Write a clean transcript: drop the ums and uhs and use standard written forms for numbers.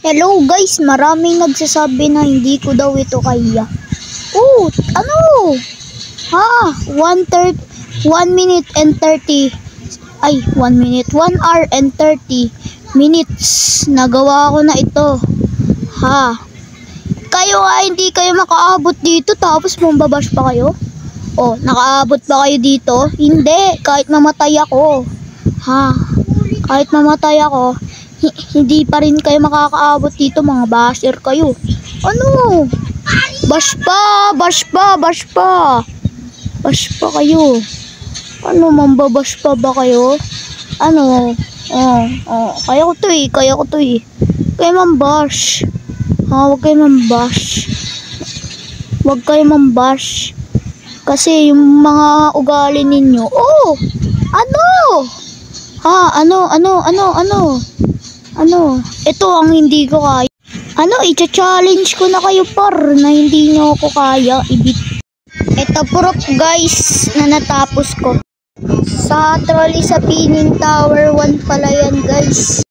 Hello guys, maraming nagsasabi na hindi ko daw ito kaya. Oh, ano? 1 minute and 30. 1 hour and 30 minutes. Nagawa ko na ito. Kayo hindi kayo makaabot dito tapos mambabash pa kayo? Oh, nakaabot ba kayo dito? Hindi, kahit mamatay ako. Kahit mamatay ako, hindi pa rin kayo makakaabot dito, mga basher kayo. Ano? Bash pa kayo. Ano, mambabash pa ba kayo? Ano? Kaya ko to eh. Kaya mambash. Huwag kayo mambash. Kasi yung mga ugali ninyo. Ano? Ano? Ito ang hindi ko kaya. I-challenge ko na kayo na hindi nyo ako kaya. Ito proof guys na natapos ko. Sa trolley sa Pining Tower 1 pala yan guys.